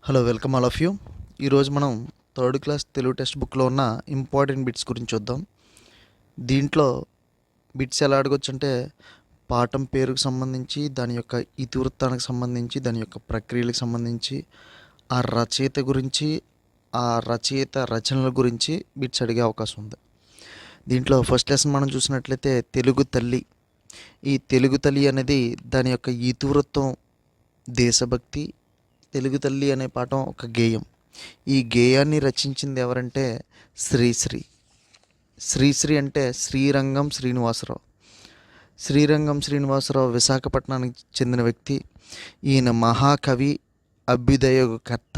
Hello, welcome all of you. ఈరోజు మనం third class Telugu text బుక్లో ఉన్న ఇంపార్టెంట్ బిట్స్ గురించి చూద్దాం. దీంట్లో బిట్స్ ఎలా అడగొచ్చు అంటే పాఠం పేరుకు సంబంధించి, దాని యొక్క ఇతివృత్తానికి సంబంధించి, దాని యొక్క ప్రక్రియలకు సంబంధించి, ఆ రచయిత గురించి, ఆ రచయిత రచనల గురించి బిట్స్ అడిగే అవకాశం ఉంది. దీంట్లో ఫస్ట్ లెసన్ మనం చూసినట్లయితే తెలుగు తల్లి. ఈ తెలుగు తల్లి అనేది దాని యొక్క ఇతివృత్తం దేశభక్తి. తెలుగు తల్లి అనే పాఠం ఒక గేయం. ఈ గేయాన్ని రచించింది ఎవరంటే శ్రీశ్రీ. శ్రీశ్రీ అంటే శ్రీరంగం శ్రీనివాసరావు. శ్రీరంగం శ్రీనివాసరావు విశాఖపట్నానికి చెందిన వ్యక్తి. ఈయన మహాకవి, అభ్యుదయకర్త,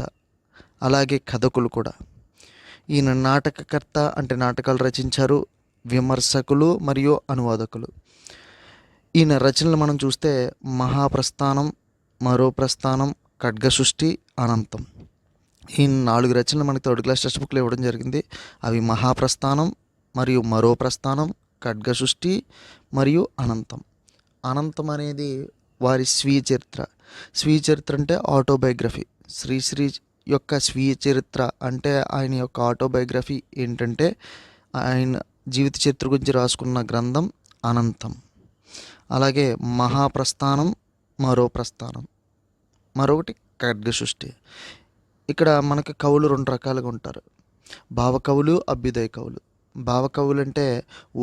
అలాగే కథకులు కూడా. ఈయన నాటకకర్త అంటే నాటకాలు రచించారు, విమర్శకులు మరియు అనువాదకులు. ఈయన రచనలు మనం చూస్తే మహాప్రస్థానం, మరో ప్రస్థానం, ఖడ్గసృష్టి, అనంతం. ఈ 4 రచనలు మనకి థర్డ్ క్లాస్ టెక్స్ట్ బుక్లో ఇవ్వడం జరిగింది. అవి మహాప్రస్థానం మరియు మరో ప్రస్థానం, ఖడ్గసృష్టి మరియు అనంతం. అనంతం అనేది వారి స్వీయ చరిత్ర. స్వీయ చరిత్ర అంటే ఆటోబయోగ్రఫీ. శ్రీశ్రీ యొక్క స్వీయ చరిత్ర అంటే ఆయన యొక్క ఆటోబయోగ్రఫీ ఏంటంటే ఆయన జీవిత చరిత్ర గురించి రాసుకున్న గ్రంథం అనంతం. అలాగే మహాప్రస్థానం, మరో ప్రస్థానం, మరొకటి ఖడ్గసృష్టి. ఇక్కడ మనకి కవులు 2 రకాలుగా ఉంటారు: భావకవులు, అభ్యుదయ కవులు. భావకవులు అంటే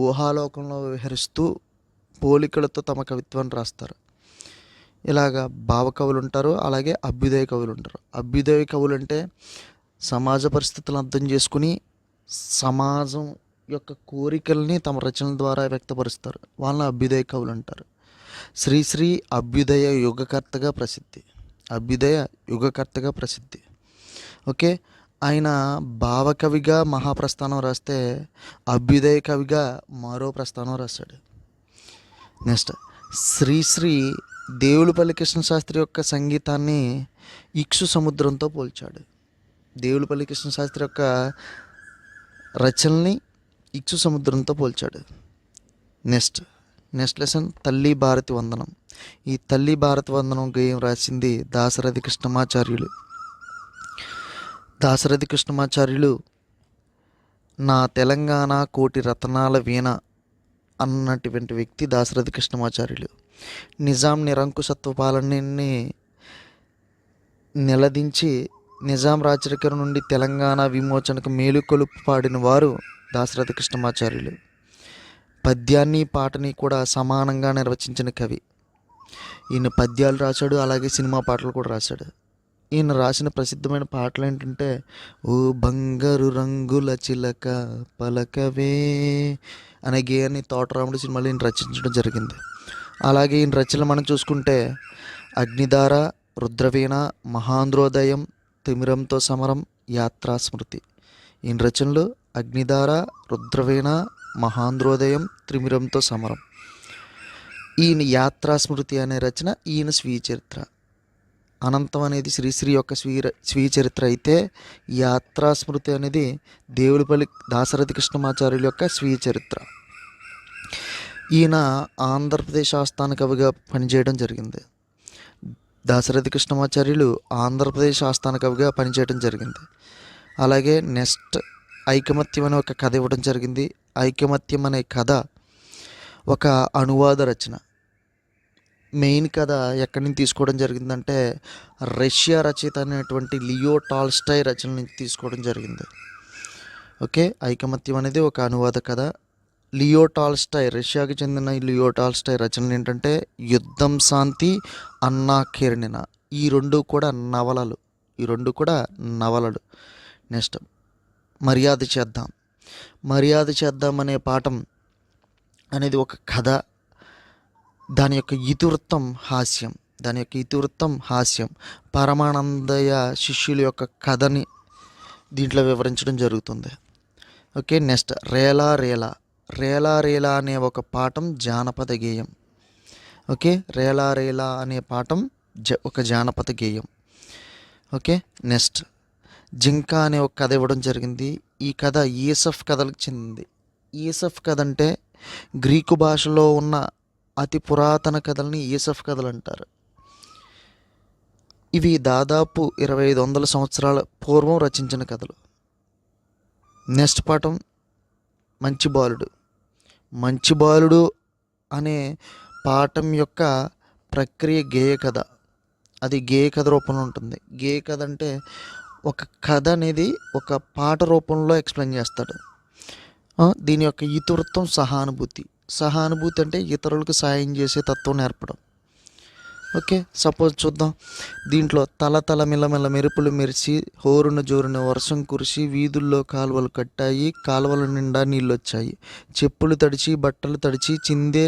ఊహాలోకంలో విహరిస్తూ పోలికలతో తమ కవిత్వాన్ని రాస్తారు. ఇలాగా భావకవులు ఉంటారు. అలాగే అభ్యుదయ కవులు ఉంటారు. అభ్యుదయ కవులు అంటే సమాజ పరిస్థితులను అర్థం చేసుకుని సమాజం యొక్క కోరికల్ని తమ రచనల ద్వారా వ్యక్తపరుస్తారు. వాళ్ళని అభ్యుదయ కవులు అంటారు. శ్రీశ్రీ అభ్యుదయ యుగకర్తగా ప్రసిద్ధి. అభ్యుదయ యుగకర్తగా ప్రసిద్ధి. ఓకే, ఆయన భావకవిగా మహాప్రస్థానం రాస్తే అభ్యుదయ కవిగా మరో ప్రస్థానం రాశాడు. నెక్స్ట్, శ్రీశ్రీ దేవులపల్లి కృష్ణశాస్త్రి యొక్క సంగీతాన్ని ఇక్సు సముద్రంతో పోల్చాడు. దేవులపల్లి కృష్ణశాస్త్రి యొక్క రచనల్ని ఇక్సు సముద్రంతో పోల్చాడు. నెక్స్ట్ లెసన్ తల్లి భారతి వందనం. ఈ తల్లి భారతి వందనం గేయం రాసింది దాశరథి కృష్ణమాచార్యులు. దాశరథి కృష్ణమాచార్యులు నా తెలంగాణ కోటి రతనాల వీణ అన్నటువంటి వ్యక్తి దాశరథి కృష్ణమాచార్యులు. నిజాం నిరంకుశత్వ పాలనని నిలదించి నిజాం రాచరికం నుండి తెలంగాణ విమోచనకు మేలుకొలుపు పాడిన వారు దాశరథి కృష్ణమాచార్యులు. పద్యాన్ని పాటని కూడా సమానంగా నిర్వచించిన కవి. ఈయన పద్యాలు రాశాడు, అలాగే సినిమా పాటలు కూడా రాశాడు. ఈయన రాసిన ప్రసిద్ధమైన పాటలు ఏంటంటే ఓ బంగారు రంగుల చిలక పలకవే అనే గేయాన్ని తోటరాముడు సినిమాలో ఈయన రచించడం జరిగింది. అలాగే ఈయన రచనలు మనం చూసుకుంటే అగ్నిధార, రుద్రవీణ, మహాంధ్రోదయం, తిమిరంతో సమరం, యాత్రాస్మృతి. ఈయన రచనలు అగ్నిధార, రుద్రవీణ, మహాంధ్రోదయం, త్రిమిరంతో సమరం. ఈయన యాత్రాస్మృతి అనే రచన ఈయన స్వీయ చరిత్ర. అనంతం అనేది శ్రీశ్రీ యొక్క స్వీయ చరిత్ర అయితే యాత్రాస్మృతి అనేది దేవులపల్లి దాశరథి కృష్ణమాచార్యుల యొక్క స్వీయ చరిత్ర. ఈయన ఆంధ్రప్రదేశ్ ఆస్థాన కవిగా పనిచేయడం జరిగింది. దాశరథి కృష్ణమాచార్యులు ఆంధ్రప్రదేశ్ ఆస్థాన కవిగా పనిచేయడం జరిగింది. అలాగే నెక్స్ట్ ఐకమత్యం అనే ఒక కథ ఇవ్వడం జరిగింది. ఐకమత్యం అనే కథ ఒక అనువాద రచన. మెయిన్ కథ ఎక్కడి నుంచి తీసుకోవడం జరిగిందంటే రష్యా రచయిత అనేటువంటి లియో టాల్స్టాయ్ రచన నుంచి తీసుకోవడం జరిగింది. ఓకే, ఐకమత్యం అనేది ఒక అనువాద కథ. లియో టాల్స్టాయ్, రష్యాకి చెందిన లియో టాల్స్టాయ్ రచనలు ఏంటంటే యుద్ధం, శాంతి, అన్నా కేరనినా. ఈ రెండు కూడా నవలలు. నెక్స్ట్ మర్యాద చేద్దాం. మర్యాద చేద్దాం అనే పాఠం అనేది ఒక కథ. దాని యొక్క ఇతివృత్తం హాస్యం. పరమానందయ్య శిష్యుల యొక్క కథని దీంట్లో వివరించడం జరుగుతుంది. ఓకే, నెక్స్ట్ రేలా రేలా అనే ఒక పాఠం జానపద గేయం. ఓకే, రేలా అనే పాఠం ఒక జానపద గేయం. ఓకే, నెక్స్ట్ జింక అనే ఒక కథ ఇవ్వడం జరిగింది. ఈ కథ ఈసఫ్ కథలకు చెందింది. ఈసఫ్ కథ అంటే గ్రీకు భాషలో ఉన్న అతి పురాతన కథల్ని ఈసఫ్ కథలు అంటారు. ఇవి దాదాపు 2500 సంవత్సరాల పూర్వం రచించిన కథలు. నెక్స్ట్ పాఠం మంచి బాలుడు. మంచి బాలుడు అనే పాఠం యొక్క ప్రక్రియ గేయ కథ. అది గేయ కథ రూపంలో ఉంటుంది. గేయ కథ అంటే ఒక కథ అనేది ఒక పాట రూపంలో ఎక్స్ప్లెయిన్ చేస్తాడు. దీని యొక్క ఇతివృత్తం సహానుభూతి. సహానుభూతి అంటే ఇతరులకు సాయం చేసే తత్వం నేర్పడం. ఓకే, సపోజ్ చూద్దాం. దీంట్లో తల తల మిలమిల మెరుపులు మెరిసి హోరున జోరున వర్షం కురిసి వీధుల్లో కాలువలు కట్టాయి, కాలువల నిండా నీళ్ళు వచ్చాయి, చెప్పులు తడిచి బట్టలు తడిచి చిందే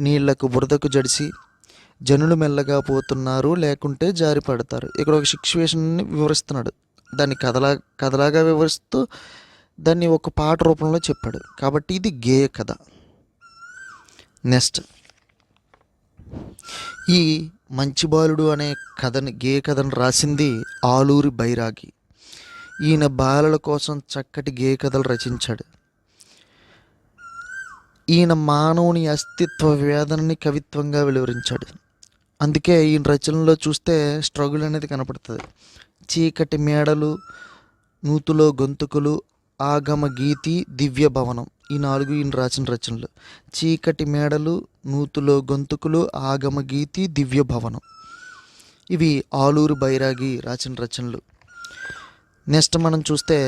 నీళ్లకు బురదకు జడిసి జనులు మెల్లగా పోతున్నారు, లేకుంటే జారి పడతారు. ఇక్కడ ఒక సిచ్యువేషన్ని వివరిస్తున్నాడు. దాన్ని కథలాగా వివరిస్తూ దాన్ని ఒక పాట రూపంలో చెప్పాడు. కాబట్టి ఇది గేయ కథ. నెక్స్ట్, ఈ మంచి బాలుడు అనే కథని గేయ కథను రాసింది ఆలూరి బైరాగి. ఈయన బాలల కోసం చక్కటి గేయ కథలు రచించాడు. ఈయన మానవుని అస్తిత్వ వేదనని కవిత్వంగా వెలువరించాడు. అందుకే ఈయన రచనలో చూస్తే స్ట్రగుల్ అనేది కనపడుతుంది. చీకటి మేడలు, నూతులో గొంతుకులు, ఆగమ గీతి, దివ్య భవనం, ఈ 4 ఈయన రాసిన రచనలు. చీకటి మేడలు, నూతులో గొంతుకులు, ఆగమ గీతి, దివ్య భవనం, ఇవి ఆలూరు బైరాగి రాసిన రచనలు. నెక్స్ట్ మనం చూస్తే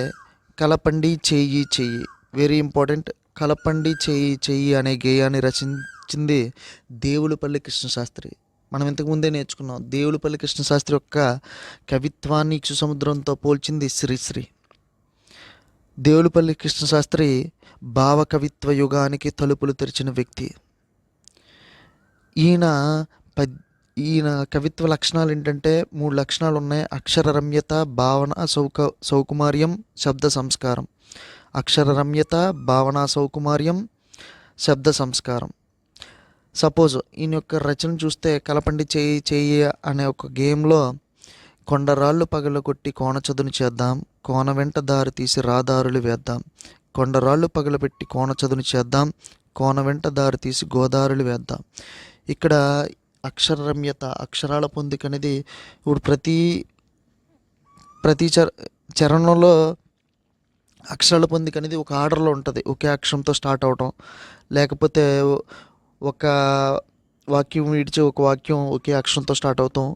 కలపండి చెయ్యి చెయ్యి, వెరీ ఇంపార్టెంట్. కలపండి చెయ్యి చెయ్యి అనే గేయాన్ని రచించింది దేవులపల్లి కృష్ణశాస్త్రి. మనం ఇంతకుముందే నేర్చుకున్నాం. దేవులపల్లి కృష్ణశాస్త్రి యొక్క కవిత్వాన్ని ఇక్షు సముద్రంతో పోల్చింది శ్రీశ్రీ. దేవులపల్లి కృష్ణశాస్త్రి భావ కవిత్వ యుగానికి తలుపులు తెరిచిన వ్యక్తి. ఈయన కవిత్వ లక్షణాలు ఏంటంటే 3 లక్షణాలు ఉన్నాయి. అక్షర రమ్యత, భావన సౌకుమార్యం, శబ్ద సంస్కారం. అక్షర రమ్యత, భావన సౌకుమార్యం, శబ్ద సంస్కారం. సపోజ్ ఈయన యొక్క రచన చూస్తే కలపండి చేయి చేయి అనే ఒక గేమ్లో కొండరాళ్ళు పగలగొట్టి కోన చదును చేద్దాం, కోన వెంట దారి తీసి రాదారులు వేద్దాం, కొండరాళ్ళు పగలబెట్టి కోన చదును చేద్దాం, కోన వెంట దారి తీసి గోదారులు వేద్దాం. ఇక్కడ అక్షర రమ్యత, అక్షరాల పొందిక అనేది ఇప్పుడు ప్రతి చరణంలో అక్షరాల పొందిక అనేది ఒక ఆర్డర్లో ఉంటుంది. ఒకే అక్షరంతో స్టార్ట్ అవటం, లేకపోతే ఒక వాక్యం విడిచి ఒక వాక్యం ఒకే అక్షరంతో స్టార్ట్ అవుతాం.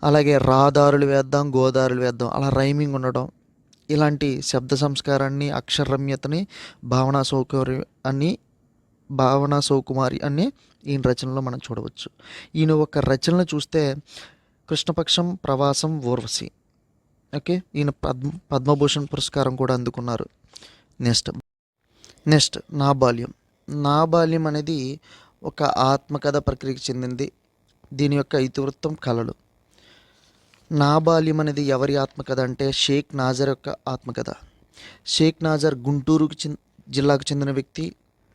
అలాగే రాదారులు వేద్దాం, గోదారులు వేద్దాం, అలా రైమింగ్ ఉండడం. ఇలాంటి శబ్ద సంస్కారాన్ని, అక్షరమ్యతని, భావనా సౌకుమారి అని ఈయన రచనలో మనం చూడవచ్చు. ఈయన ఒక రచనలు చూస్తే కృష్ణపక్షం, ప్రవాసం, ఊర్వశి. ఓకే, ఈయన పద్మభూషణ్ పురస్కారం కూడా అందుకున్నారు. నెక్స్ట్ నా బాల్యం. నా బాల్యం అనేది ఒక ఆత్మకథ ప్రక్రియకి చెందింది. దీని యొక్క ఇతివృత్తం కళలు. నా బాల్యం అనేది ఎవరి ఆత్మకథ అంటే షేక్ నాజర్ యొక్క ఆత్మకథ. షేక్ నాజర్ గుంటూరు జిల్లాకు చెందిన వ్యక్తి.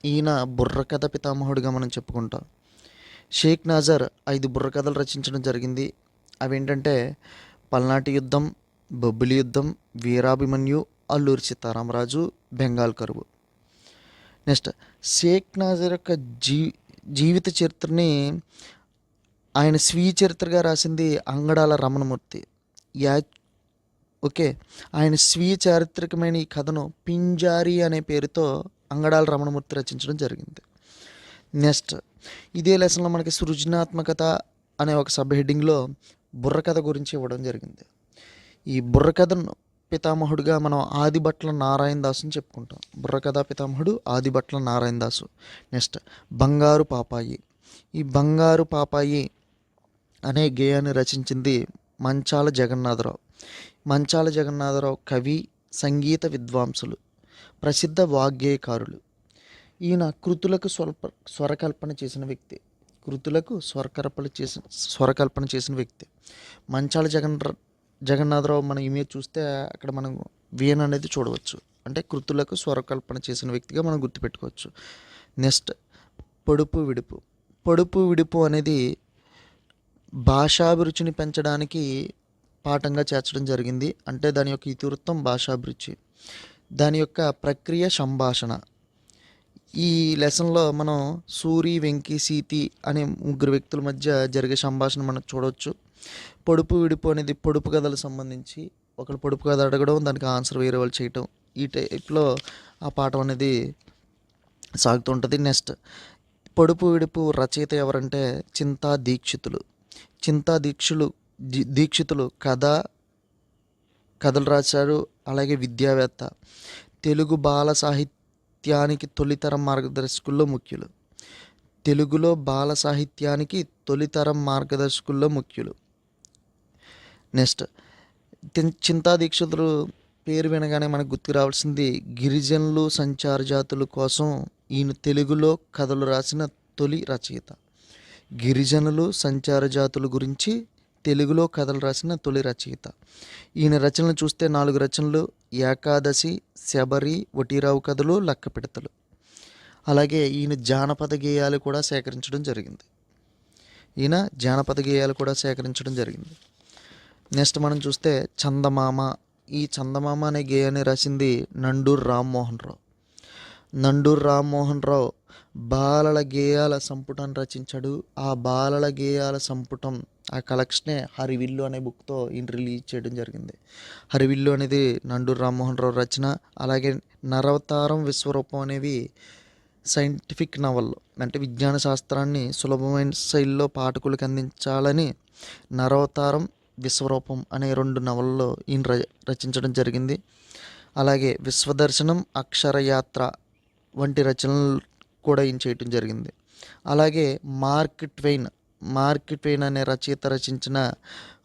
ఈయన బుర్రకథ పితామహుడిగా మనం చెప్పుకుంటాం. షేక్ నాజర్ 5 బుర్రకథలు రచించడం జరిగింది. అవేంటంటే పల్నాటి యుద్ధం, బొబ్బిలి యుద్ధం, వీరాభిమన్యు, అల్లూరి సీతారామరాజు, బెంగాల్ కరువు. నెక్స్ట్, షేక్ నాజర్ యొక్క జీవిత చరిత్రని ఆయన స్వీయ చరిత్రగా రాసింది అంగడాల రమణమూర్తి. ఓకే, ఆయన స్వీయ చారిత్రకమైన ఈ కథను పింజారి అనే పేరుతో అంగడాల రమణమూర్తి రచించడం జరిగింది. నెక్స్ట్, ఇదే లెసన్లో మనకి సృజనాత్మకత అనే ఒక సబ్ హెడ్డింగ్లో బుర్రకథ గురించి ఇవ్వడం జరిగింది. ఈ బుర్రకథను పితామహుడుగా మనం ఆదిభట్ల నారాయణ దాసుని చెప్పుకుంటాం. బుర్రకథ పితామహుడు ఆదిభట్ల నారాయణ దాసు. నెక్స్ట్, బంగారు పాపాయి. ఈ బంగారు పాపాయి అనే గేయాన్ని రచించింది మంచాల జగన్నాథరావు. మంచాల జగన్నాథరావు కవి, సంగీత విద్వాంసులు, ప్రసిద్ధ వాగ్గేయకారులు. ఈయన కృతులకు స్వరకల్పన చేసిన వ్యక్తి. స్వరకల్పన చేసిన వ్యక్తి మంచాల జగన్నాథరావు. మన ఇమేజ్ చూస్తే అక్కడ మనం వీణ అనేది చూడవచ్చు. అంటే కృతులకు స్వరకల్పన చేసిన వ్యక్తిగా మనం గుర్తుపెట్టుకోవచ్చు. నెక్స్ట్, పొడుపు విడుపు. పొడుపు విడుపు అనేది భాషాభిరుచిని పెంచడానికి పాఠంగా చేర్చడం జరిగింది. అంటే దాని యొక్క ఇతివృత్తం భాషాభిరుచి, దాని యొక్క ప్రక్రియ సంభాషణ. ఈ లెసన్లో మనం సూరి, వెంకి, సీతి అనే 3 వ్యక్తుల మధ్య జరిగే సంభాషణ మనం చూడవచ్చు. పొడుపు విడుపు అనేది పొడుపు కథలకు సంబంధించి ఒకరు పొడుపు కథ అడగడం, దానికి ఆన్సర్ వేరే వాళ్ళు చేయటం, ఈ టైప్లో ఆ పాఠం అనేది సాగుతుంటుంది. నెక్స్ట్ పొడుపు విడుపు రచయిత ఎవరంటే చింతా దీక్షితులు. చింతా దీక్షితులు కథలు రాశారు. అలాగే విద్యావేత్త, తెలుగు బాల సాహిత్యానికి తొలితరం మార్గదర్శకుల్లో ముఖ్యులు. తెలుగులో బాల సాహిత్యానికి తొలితరం మార్గదర్శకుల్లో ముఖ్యులు. నెక్స్ట్ చింతా దీక్షితులు పేరు వినగానే మనకు గుర్తుకు రావాల్సింది గిరిజనులు, సంచార జాతుల కోసం ఈయన తెలుగులో కథలు రాసిన తొలి రచయిత. గిరిజనులు, సంచార జాతుల గురించి తెలుగులో కథలు రాసిన తొలి రచయిత. ఈయన రచనలు చూస్తే 4 రచనలు: ఏకాదశి, శబరి, వటీరావు కథలు, లక్కపిడతలు. అలాగే ఈయన జానపద గేయాలు కూడా సేకరించడం జరిగింది. నెక్స్ట్ మనం చూస్తే చందమామ. ఈ చందమామ అనే గేయాన్ని రాసింది నండూరు రామ్మోహన్ రావు బాలల గేయాల సంపుటాన్ని రచించాడు. ఆ బాలల గేయాల సంపుటం, ఆ కలెక్షనే హరివిల్లు అనే బుక్తో ఈయన రిలీజ్ చేయడం జరిగింది. హరివిల్లు అనేది నండూరు రామ్మోహన్ రావు రచన. అలాగే నరవతారం, విశ్వరూపం అనేవి సైంటిఫిక్ నవళ్ళు, అంటే విజ్ఞాన శాస్త్రాన్ని సులభమైన శైలిలో పాఠకులకు అందించాలని నరవతారం, విశ్వరూపం అనే 2 నవలలో ఈయన రచించడం జరిగింది. అలాగే విశ్వదర్శనం, అక్షరయాత్ర వంటి రచనలు కూడా ఈయన చేయటం జరిగింది. అలాగే మార్క్ ట్వైన్ అనే రచయిత రచించిన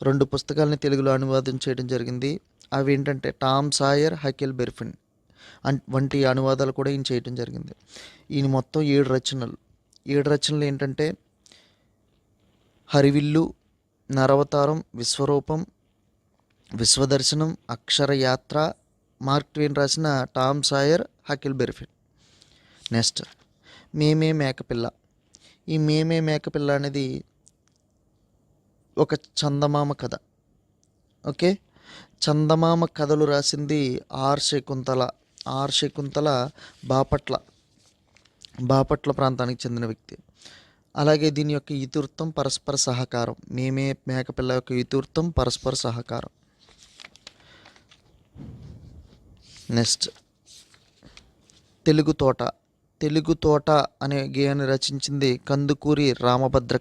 2 పుస్తకాలని తెలుగులో అనువాదం చేయడం జరిగింది. అవి ఏంటంటే టామ్ సాయర్, హకెల్ బెర్ఫిన్ వంటి అనువాదాలు కూడా ఈయన చేయడం జరిగింది. ఈయన మొత్తం 7 రచనలు ఏంటంటే హరివిల్లు, నరవతారం, విశ్వరూపం, విశ్వదర్శనం, అక్షరయాత్ర, మార్క్ ట్వైన్ రాసిన టామ్ సాయర్, హకెల్ బెర్ఫిన్. నెక్స్ట్ మేమే మేకపిల్ల. ఈ మేమే మేకపిల్ల అనేది ఒక చందమామ కథ. ఓకే, చందమామ కథలు రాసింది ఆర్ శకుంతల బాపట్ల ప్రాంతానికి చెందిన వ్యక్తి. అలాగే దీని యొక్క ఇతివృత్తం పరస్పర సహకారం. మేమే మేకపిల్ల యొక్క ఇతివృత్తం పరస్పర సహకారం. నెక్స్ట్ తెలుగు తోట అనే గేయాన్ని రచించింది కందుకూరి రామభద్ర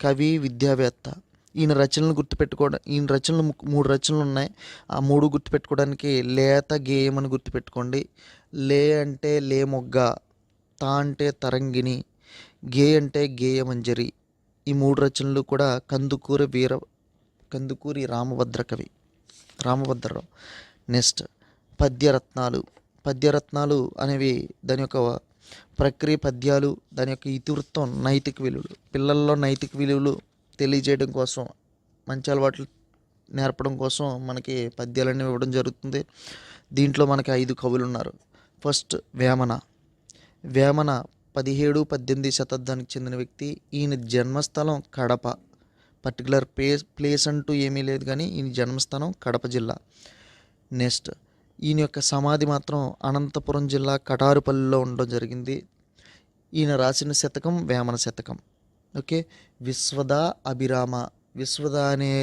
కవి, విద్యావేత్త. ఈయన రచనలు 3 రచనలు ఉన్నాయి. ఆ 3 గుర్తుపెట్టుకోవడానికి లేత గేయం అని గుర్తుపెట్టుకోండి. లే అంటే లే మొగ్గ, తా అంటే తరంగిణి, గే అంటే గేయమంజరి. ఈ 3 రచనలు కూడా కందుకూరి రామభద్రరావు. నెక్స్ట్ పద్యరత్నాలు అనేవి దాని యొక్క ప్రక్రియ పద్యాలు, దాని యొక్క ఇతివృత్తం నైతిక విలువలు. పిల్లల్లో నైతిక విలువలు తెలియజేయడం కోసం, మంచి అలవాట్లు నేర్పడం కోసం మనకి పద్యాలన్నీ ఇవ్వడం జరుగుతుంది. దీంట్లో మనకి 5 కవులు ఉన్నారు. ఫస్ట్ వేమన 17-18 శతాబ్దానికి చెందిన వ్యక్తి. ఈయన జన్మస్థలం కడప. పర్టికులర్ ప్లేస్ అంటూ ఏమీ లేదు, కానీ ఈయన జన్మస్థానం కడప జిల్లా. నెక్స్ట్ ఈయన యొక్క సమాధి మాత్రం అనంతపురం జిల్లా కటారుపల్లిలో ఉండడం జరిగింది. ఈయన రాసిన శతకం వేమన శతకం. ఓకే, విశ్వద అనే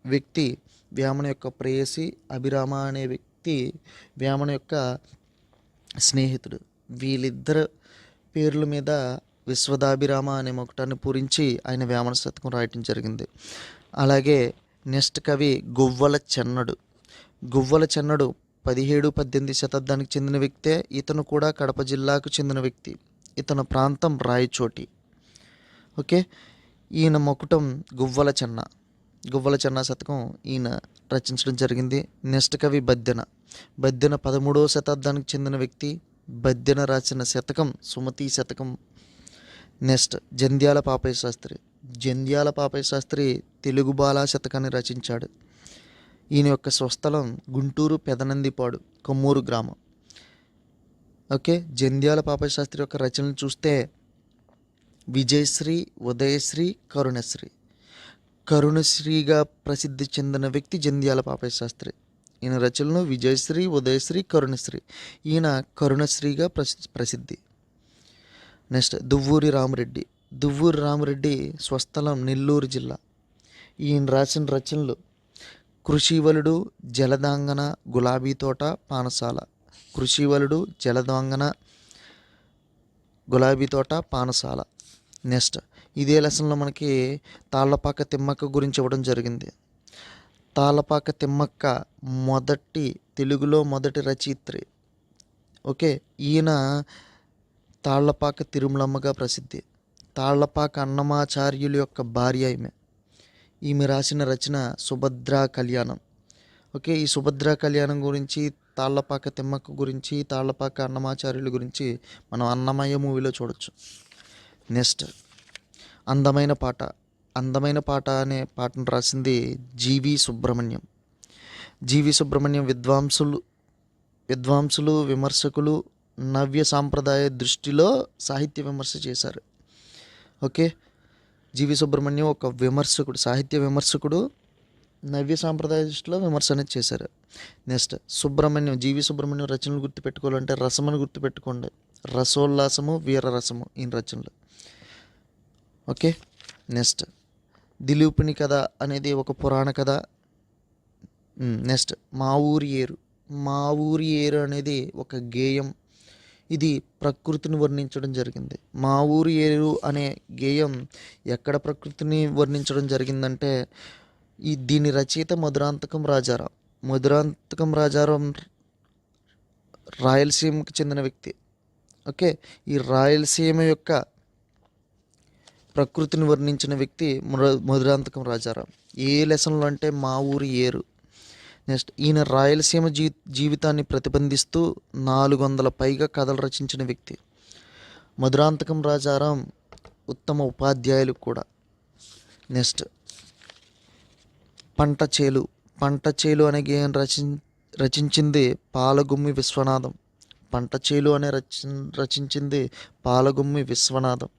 వ్యక్తి వేమన యొక్క ప్రేయసి, అభిరామ అనే వ్యక్తి వేమన యొక్క స్నేహితుడు. వీళ్ళిద్దరు పేర్ల మీద విశ్వదాభిరామ అనే మొకటాన్ని పూరించి ఆయన వేమన శతకం రాయటం జరిగింది. అలాగే నెక్స్ట్ కవి గువ్వల చెన్నడు 17-18 శతాబ్దానికి చెందిన వ్యక్తే. ఇతను కూడా కడప జిల్లాకు చెందిన వ్యక్తి. ఇతను ప్రాంతం రాయచోటి. ఓకే, ఈయన మొకుటం గువ్వల చెన్న శతకం ఈయన రచించడం జరిగింది. నెక్స్ట్ కవి బద్దెన 13వ శతాబ్దానికి చెందిన వ్యక్తి. బద్దెన రాసిన శతకం సుమతి శతకం. నెక్స్ట్ జంధ్యాల పాపయ్య శాస్త్రి తెలుగు బాలా శతకాన్ని రచించాడు. ఈయన యొక్క స్వస్థలం గుంటూరు పెదనందిపాడు, కొమ్మూరు గ్రామం. ఓకే, జంధ్యాల పాపయ్య శాస్త్రి యొక్క రచనలు చూస్తే విజయశ్రీ, ఉదయశ్రీ, కరుణశ్రీగా ప్రసిద్ధి చెందిన వ్యక్తి జంధ్యాల పాపయ్య శాస్త్రి. ఈయన రచనలు విజయశ్రీ, ఉదయశ్రీ, కరుణశ్రీ. ఈయన కరుణశ్రీగా ప్రసిద్ధి. నెక్స్ట్ దువ్వూరి దువ్వూరు రామిరెడ్డి స్వస్థలం నెల్లూరు జిల్లా. ఈయన రాసిన రచనలు కృషివలుడు, జలదాంగన, గులాబీ తోట, పానసాల. కృషివలుడు, జలదాంగన, గులాబీ తోట, పానసాల. నెక్స్ట్ ఇదే లెసన్లో మనకి తాళ్ళపాక తిమ్మక్క గురించి ఇవ్వడం జరిగింది. తాళ్ళపాక తిమ్మక్క తెలుగులో మొదటి రచయిత్రి. ఓకే, ఈయన తాళ్ళపాక తిరుమలమ్మగా ప్రసిద్ధి. తాళ్ళపాక అన్నమాచార్యుల యొక్క భార్య ఈమె రాసిన రచన సుభద్రా కళ్యాణం. ఓకే, ఈ సుభద్రా కళ్యాణం గురించి, తాళ్ళపాక తిమ్మక్క గురించి, తాళ్ళపాక అన్నమాచార్యుల గురించి మనం అన్నమయ్య మూవీలో చూడొచ్చు. నెక్స్ట్ అందమైన పాట. అందమైన పాట అనే పాటను రాసింది జీవి సుబ్రహ్మణ్యం. జీవి సుబ్రహ్మణ్యం విద్వాంసులు, విమర్శకులు నవ్య సాంప్రదాయ దృష్టిలో సాహిత్య విమర్శ చేశారు. ఓకే, జీవి సుబ్రహ్మణ్యం ఒక విమర్శకుడు, సాహిత్య విమర్శకుడు, నవ్య సాంప్రదాయ దృష్టిలో విమర్శ అనేది చేశారు. నెక్స్ట్ జీవి సుబ్రహ్మణ్యం రచనలు గుర్తుపెట్టుకోవాలంటే రసమని గుర్తుపెట్టుకోండి. రసోల్లాసము, వీరరసము ఈయన రచనలు. ఓకే, నెక్స్ట్ దిలీపుని కథ అనేది ఒక పురాణ కథ. నెక్స్ట్ మా ఊరి ఏరు అనేది ఒక గేయం. ఇది ప్రకృతిని వర్ణించడం జరిగింది. మా ఊరి ఏరు అనే గేయం ఎక్కడ ప్రకృతిని వర్ణించడం జరిగిందంటే దీని రచయిత మధురాంతకం రాజారాం రాయలసీమకు చెందిన వ్యక్తి. ఓకే, ఈ రాయలసీమ యొక్క ప్రకృతిని వర్ణించిన వ్యక్తి మధురాంతకం రాజారాం. ఏ లెసన్లో అంటే మా ఊరి ఏరు. నెక్స్ట్ ఈయన రాయలసీమ జీవితాన్ని ప్రతిబింబిస్తూ 400 పైగా కథలు రచించిన వ్యక్తి. మధురాంతకం రాజారాం ఉత్తమ ఉపాధ్యాయులు కూడా. నెక్స్ట్ పంట చేలు అనే గేయం రచించింది పాలగుమ్మి విశ్వనాథం. రచించింది పాలగుమ్మి విశ్వనాథం.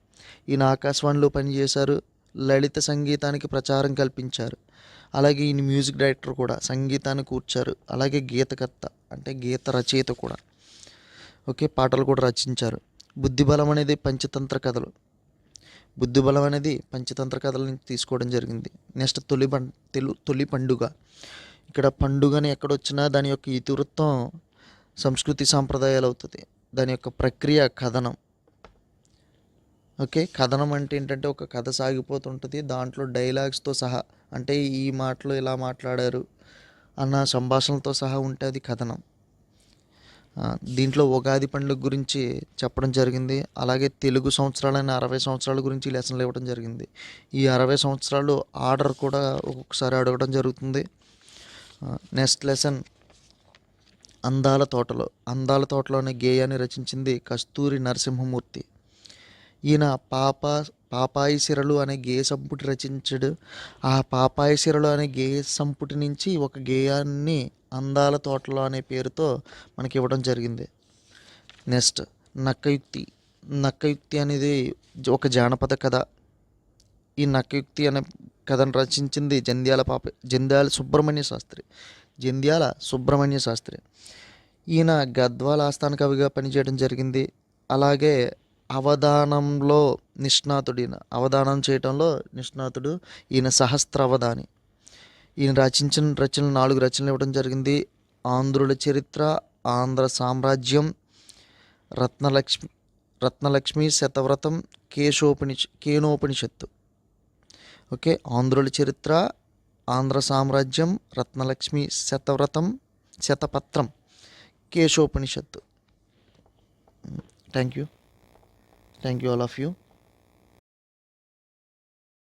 ఈయన ఆకాశవాణిలో పనిచేశారు. లలిత సంగీతానికి ప్రచారం కల్పించారు. అలాగే ఈయన మ్యూజిక్ డైరెక్టర్ కూడా, సంగీతాన్ని కూర్చారు. అలాగే గీతకర్త అంటే గీత రచయిత కూడా. ఓకే, పాటలు కూడా రచించారు. బుద్ధిబలం అనేది పంచతంత్ర కథల నుంచి తీసుకోవడం జరిగింది. నెక్స్ట్ తొలి పండుగ. ఇక్కడ పండుగని ఎక్కడొచ్చినా దాని యొక్క ఇతివృత్తం సంస్కృతి సాంప్రదాయాలు అవుతుంది. దాని యొక్క ప్రక్రియ కథనం. ఓకే, కథనం అంటే ఏంటంటే ఒక కథ సాగిపోతుంటుంది, దాంట్లో డైలాగ్స్తో సహా, అంటే ఈ మాటలు ఇలా మాట్లాడారు అన్న సంభాషణలతో సహా ఉంటే అది కథనం. దీంట్లో ఉగాది పండుగ గురించి చెప్పడం జరిగింది. అలాగే తెలుగు సంవత్సరాలైన 60 సంవత్సరాల గురించి లెసన్లు ఇవ్వడం జరిగింది. ఈ 60 సంవత్సరాలు ఆర్డర్ కూడా ఒక్కొక్కసారి అడగడం జరుగుతుంది. నెక్స్ట్ లెసన్ అందాల తోటలో అనే గేయాన్ని రచించింది కస్తూరి నరసింహమూర్తి. ఈయన పాపాయి సిరలు అనే గేయ సంపుటి రచించాడు. ఆ పాపాయి సిరలు అనే గేయ సంపుటి నుంచి ఒక గేయాన్ని అందాల తోటలో అనే పేరుతో మనకి ఇవ్వడం జరిగింది. నెక్స్ట్ నక్కయుక్తి అనేది ఒక జానపద కథ. ఈ నక్కయుక్తి అనే కథను రచించింది జంధ్యాల సుబ్రహ్మణ్య శాస్త్రి. ఈయన గద్వాల ఆస్థాన కవిగా పనిచేయడం జరిగింది. అలాగే అవధానం చేయటంలో నిష్ణాతుడు. ఈయన సహస్ర అవధాని. ఈయన రచించిన రచనలు 4 రచనలు ఇవ్వడం జరిగింది. ఆంధ్రుల చరిత్ర, ఆంధ్ర సామ్రాజ్యం, రత్నలక్ష్మి, శతవ్రతం, కేనోపనిషత్తు. ఓకే, ఆంధ్రుల చరిత్ర, ఆంధ్ర సామ్రాజ్యం, రత్నలక్ష్మి, శతపత్రం, కేశోపనిషత్తు. Thank you all of you.